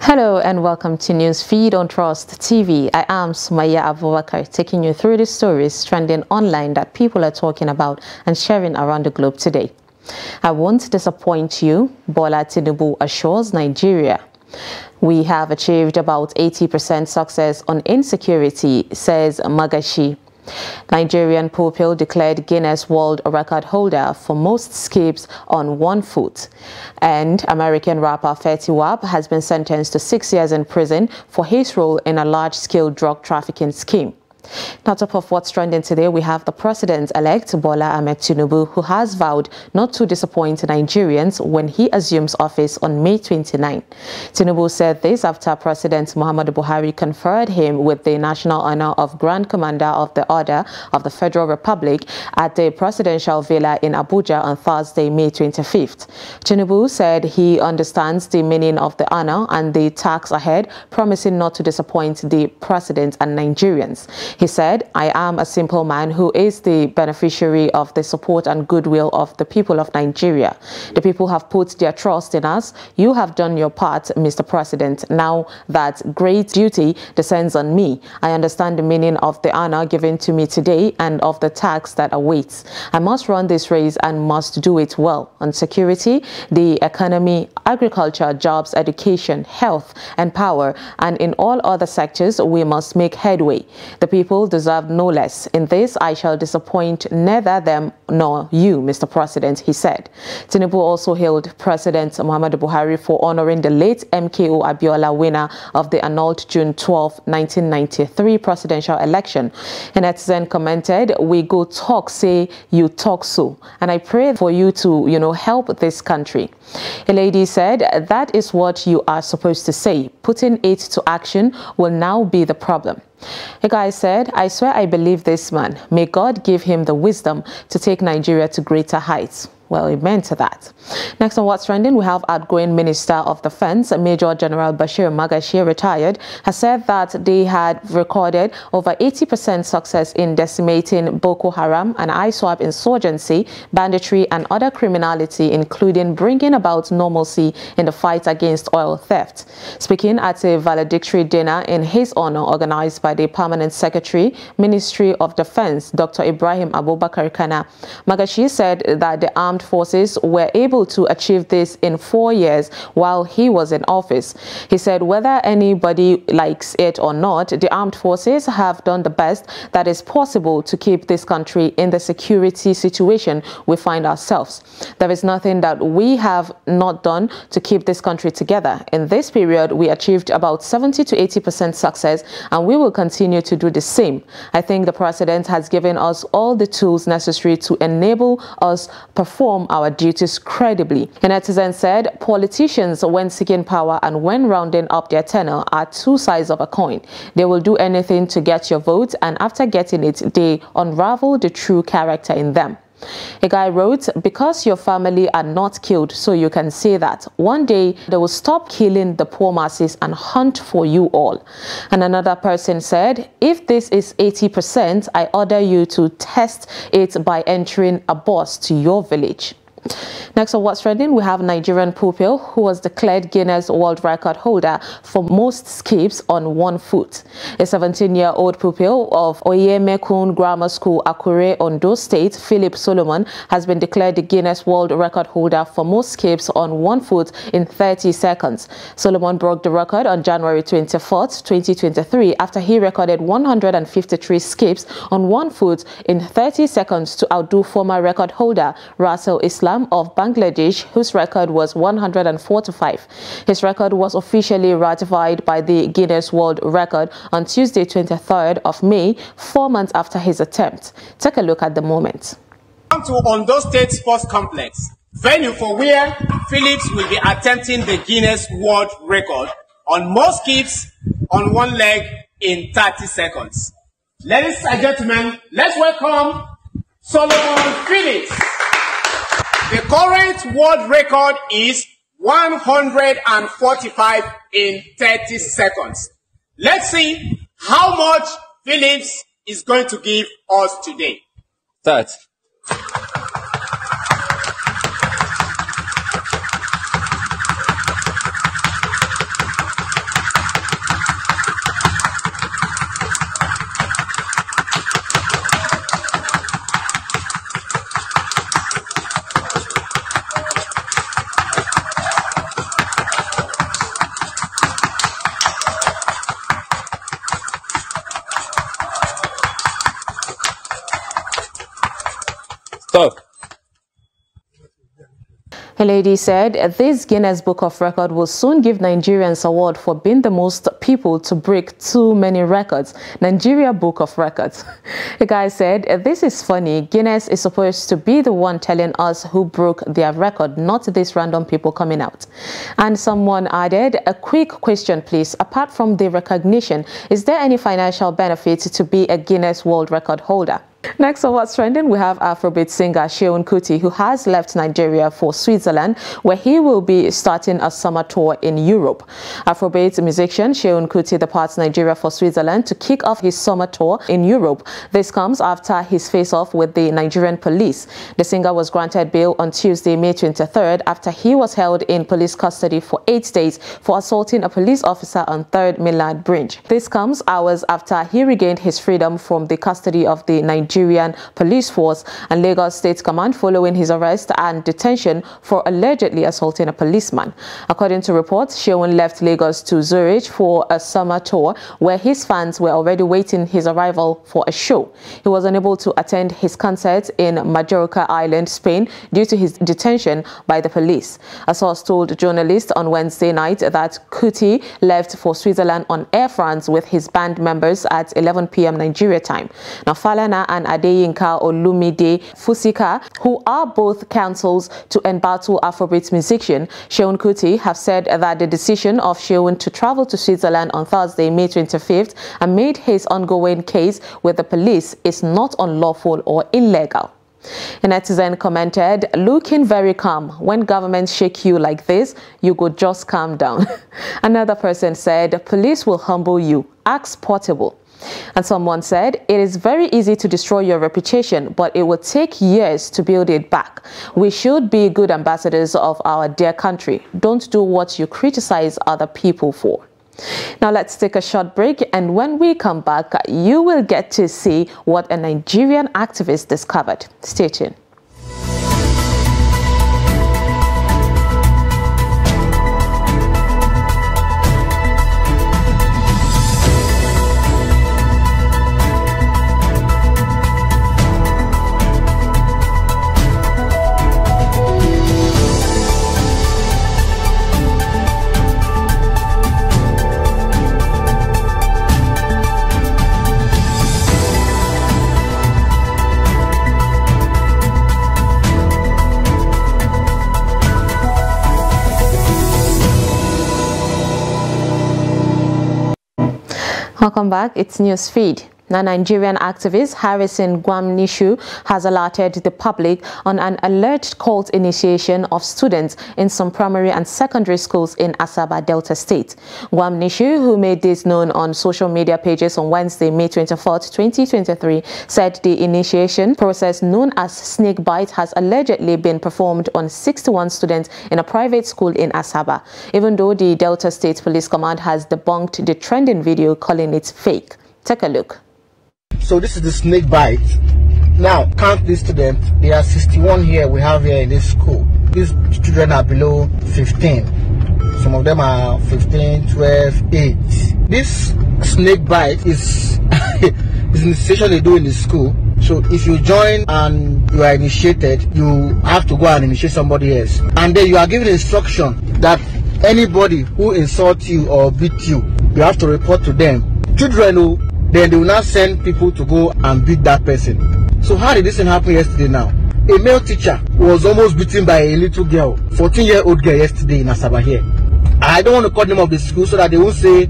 Hello and welcome to Newsfeed on Trust TV. I am Sumaya Abubakar, taking you through the stories trending online that people are talking about and sharing around the globe today. I won't disappoint you, Bola Tinubu assures Nigeria. We have achieved about 80% success on insecurity, says Magashi. Nigerian pupil declared Guinness World Record holder for most skips on 1 foot. And American rapper Fetty Wap has been sentenced to 6 years in prison for his role in a large-scale drug trafficking scheme. Now, top of what's trending today, we have the president-elect Bola Ahmed Tinubu, who has vowed not to disappoint Nigerians when he assumes office on May 29. Tinubu said this after President Muhammadu Buhari conferred him with the national honor of Grand Commander of the Order of the Federal Republic at the presidential villa in Abuja on Thursday, May 25th. Tinubu said he understands the meaning of the honor and the task ahead, promising not to disappoint the president and Nigerians. He said, "I am a simple man who is the beneficiary of the support and goodwill of the people of Nigeria. The people have put their trust in us. You have done your part, Mr. President. Now that great duty descends on me. I understand the meaning of the honor given to me today and of the task that awaits. I must run this race and must do it well. On security, the economy, agriculture, jobs, education, health, and power, and in all other sectors, we must make headway. The people deserve no less. In this, I shall disappoint neither them nor you, Mr. President," he said. Tinubu also hailed President Muhammadu Buhari for honoring the late MKO Abiola, winner of the annulled June 12, 1993 presidential election. And netizen commented, "We go talk, say you talk so. And I pray for you to, help this country." A lady said, "That is what you are supposed to say. Putting it to action will now be the problem." A guy said, "I swear I believe this man. May God give him the wisdom to take Nigeria to greater heights." Well, amen to that. Next on what's trending, we have outgoing Minister of Defense, Major General Bashir Magashi, retired, has said that they had recorded over 80% success in decimating Boko Haram and ISWAP insurgency, banditry, and other criminality, including bringing about normalcy in the fight against oil theft. Speaking at a valedictory dinner in his honor organized by the Permanent Secretary, Ministry of Defense, Dr. Ibrahim Abubakar Kana, Magashi said that the armed forces were able to achieve this in 4 years while he was in office. He said whether anybody likes it or not, the armed forces have done the best that is possible to keep this country in the security situation we find ourselves. There is nothing that we have not done to keep this country together. In this period, we achieved about 70 to 80% success, and we will continue to do the same. I think the president has given us all the tools necessary to enable us perform our duties credibly. A netizen said, "Politicians, when seeking power and when rounding up their tenure, are two sides of a coin. They will do anything to get your vote, and after getting it, they unravel the true character in them." A guy wrote, "Because your family are not killed, so you can say that. One day, they will stop killing the poor masses and hunt for you all." And another person said, "If this is 80%, I order you to test it by entering a bus to your village." Next on what's trending, we have Nigerian pupil who was declared Guinness World Record holder for most skips on 1 foot. A 17-year-old pupil of Oyemekun Grammar School, Akure, Ondo State, Philip Solomon, has been declared the Guinness World Record holder for most skips on 1 foot in 30 seconds. Solomon broke the record on January 24th, 2023, after he recorded 153 skips on 1 foot in 30 seconds to outdo former record holder Russell Islam of Bangladesh, whose record was 145. His record was officially ratified by the Guinness World Record on Tuesday, 23rd of May, 4 months after his attempt. Take a look at the moment. Come to Ondo State Sports Complex, venue for where Phillips will be attempting the Guinness World Record on most skips on 1 leg in 30 seconds. Ladies and gentlemen, let's welcome Solomon Phillips. The current world record is 145 in 30 seconds. Let's see how much Phillips is going to give us today. Start. Talk. A lady said this Guinness Book of Records will soon give Nigerians award for being the most people to break too many records. Nigeria Book of Records. The guy said, this is funny. Guinness is supposed to be the one telling us who broke their record, not these random people coming out. And someone added, a quick question please. Apart from the recognition, is there any financial benefit to be a Guinness World Record holder? Next on What's Trending, we have Afrobeat singer Seun Kuti, who has left Nigeria for Switzerland, where he will be starting a summer tour in Europe. Afrobeat musician Seun Kuti departs Nigeria for Switzerland to kick off his summer tour in Europe. This comes after his face-off with the Nigerian police. The singer was granted bail on Tuesday, May 23rd, after he was held in police custody for 8 days for assaulting a police officer on 3rd Mainland Bridge. This comes hours after he regained his freedom from the custody of the Nigerian police force and Lagos State Command following his arrest and detention for allegedly assaulting a policeman. According to reports, Seun left Lagos to Zurich for a summer tour where his fans were already waiting his arrival for a show. He was unable to attend his concert in Majorca Island, Spain, due to his detention by the police. A source told journalists on Wednesday night that Kuti left for Switzerland on Air France with his band members at 11 p.m. Nigeria time. Now, Falana and Adeyinka Olumide Fusika, who are both counsels to embattle Afrobeat musician Seun Kuti, have said that the decision of Seun to travel to Switzerland on Thursday, May 25th, amid his ongoing case with the police is not unlawful or illegal. A netizen commented, looking very calm. When governments shake you like this, you go just calm down. Another person said, police will humble you. Ask Portable. And someone said, it is very easy to destroy your reputation, but it will take years to build it back. We should be good ambassadors of our dear country. Don't do what you criticize other people for. Now let's take a short break, and when we come back, you will get to see what a Nigerian activist discovered. Stay tuned. Welcome back. It's Newsfeed. Now, Nigerian activist Harrison Gwamnishu has alerted the public on an alleged cult initiation of students in some primary and secondary schools in Asaba, Delta State. Gwamnishu, who made this known on social media pages on Wednesday, May 24, 2023, said the initiation process known as snake bite has allegedly been performed on 61 students in a private school in Asaba, even though the Delta State Police Command has debunked the trending video, calling it fake. Take a look. So this is the snake bite. Now count these students. There are 61 here we have here in this school. These children are below 15. Some of them are 15, 12, 8. This snake bite is is an initiation they do in the school. So if you join and you are initiated, you have to go and initiate somebody else. And then you are given instruction that anybody who insults you or beat you, you have to report to them. Children who then they will not send people to go and beat that person. So how did this thing happen yesterday now? A male teacher was almost beaten by a little girl, 14-year-old girl yesterday in Asaba here. I don't want to call the name of the school so that they won't say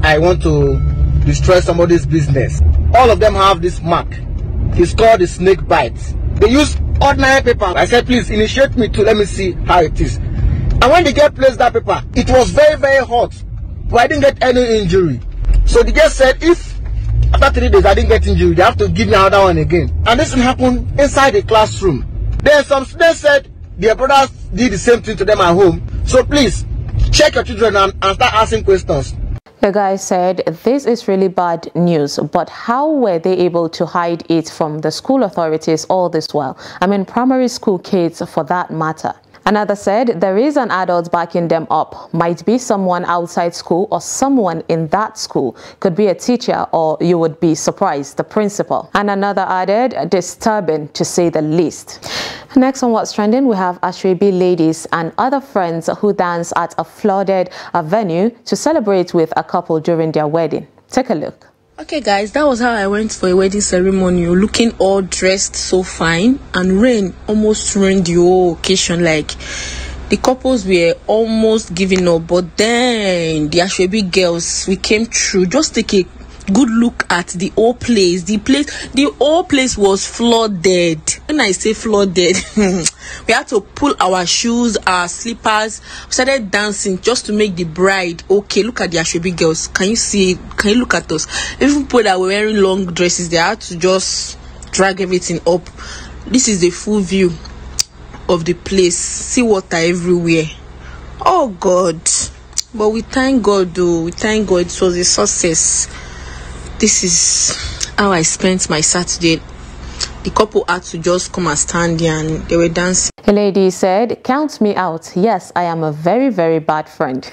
I want to destroy somebody's business. All of them have this mark. It's called the snake bite. They use ordinary paper. I said, please initiate me to let me see how it is. And when the girl placed that paper, it was very, very hot. But I didn't get any injury. So the girl said, if after 3 days I didn't get injury, they have to give me another one again. And this happened inside the classroom. Then some students said their brothers did the same thing to them at home. So please, check your children and start asking questions. The guy said, this is really bad news, but how were they able to hide it from the school authorities all this while? I mean, primary school kids for that matter. Another said there is an adult backing them up. Might be someone outside school or someone in that school. Could be a teacher or you would be surprised, the principal. And another added, disturbing to say the least. Next on What's Trending, we have Asoebi ladies and other friends who dance at a flooded venue to celebrate with a couple during their wedding. Take a look. Okay guys, that was how I went for a wedding ceremony, looking all dressed so fine, and rain almost ruined the whole occasion. Like, the couples were almost giving up, but then the Asoebi girls, we came through. Just take a good look at the whole place. The whole place was flooded. When I say flooded, we had to pull our shoes, our slippers. We started dancing just to make the bride okay. Look at the Asoebi girls. Can you see? Can you look at us? Even people that were wearing long dresses, they had to just drag everything up. This is the full view of the place. See water everywhere. Oh God. But we thank God though. We thank God it was a success. This is how I spent my Saturday. The couple had to just come and stand there and they were dancing. A lady said, count me out. Yes, I am a very, very bad friend.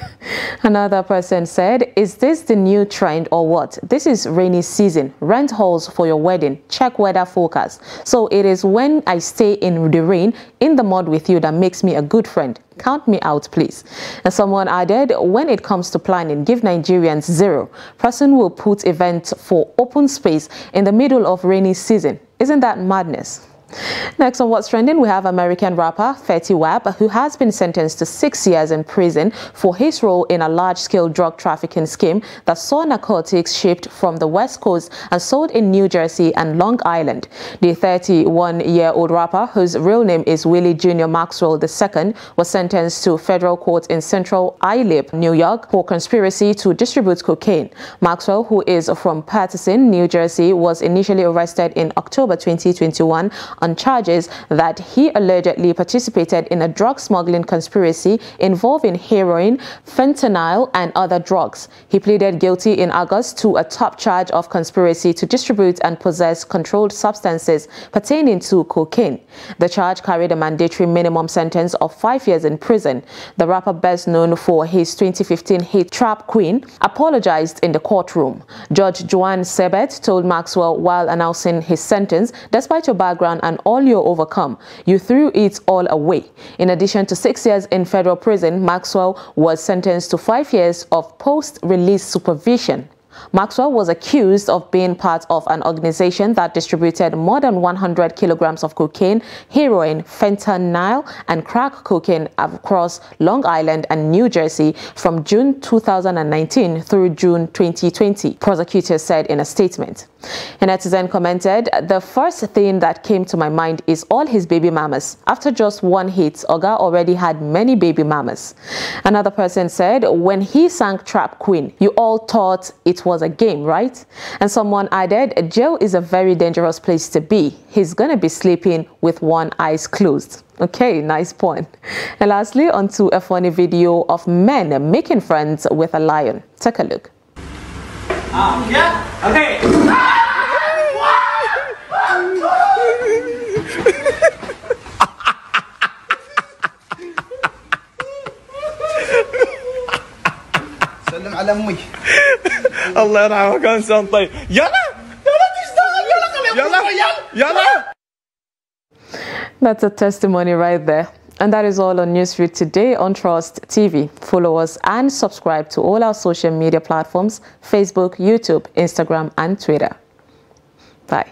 Another person said, is this the new trend or what? This is rainy season. Rent halls for your wedding. Check weather forecast. So it is when I stay in the rain, in the mud with you that makes me a good friend. Count me out, please. And someone added, when it comes to planning, give Nigerians 0. Person will put events for open space in the middle of rainy season. Isn't that madness? Next on What's Trending, we have American rapper Fetty Wap, who has been sentenced to 6 years in prison for his role in a large-scale drug trafficking scheme that saw narcotics shipped from the West Coast and sold in New Jersey and Long Island. The 31-year-old rapper, whose real name is Willie Jr. Maxwell II, was sentenced to federal court in Central Islip, New York, for conspiracy to distribute cocaine. Maxwell, who is from Paterson, New Jersey, was initially arrested in October 2021 on charges that he allegedly participated in a drug smuggling conspiracy involving heroin, fentanyl, and other drugs. He pleaded guilty in August to a top charge of conspiracy to distribute and possess controlled substances pertaining to cocaine. The charge carried a mandatory minimum sentence of 5 years in prison. The rapper, best known for his 2015 hit Trap Queen, apologized in the courtroom. Judge Joan Sebet told Maxwell while announcing his sentence, despite your background and all you overcome, you threw it all away. In addition to 6 years in federal prison, Maxwell was sentenced to 5 years of post-release supervision. Maxwell was accused of being part of an organization that distributed more than 100 kilograms of cocaine, heroin, fentanyl, and crack cocaine across Long Island and New Jersey from June 2019 through June 2020, prosecutors said in a statement. A netizen commented, the first thing that came to my mind is all his baby mamas. After just one hit, Oga already had many baby mamas. Another person said, when he sang Trap Queen, you all thought it was a game, right? And someone added, jail is a very dangerous place to be. He's gonna be sleeping with one eye closed. Okay, nice point. And lastly, onto a funny video of men making friends with a lion. Take a look. Yeah, okay. سلم على امي. الله يرحمك انسان طيب. يلا تشتغل يلا. That's a testimony right there. And that is all on Newsread today on Trust TV. Follow us and subscribe to all our social media platforms: Facebook, YouTube, Instagram, and Twitter. Bye.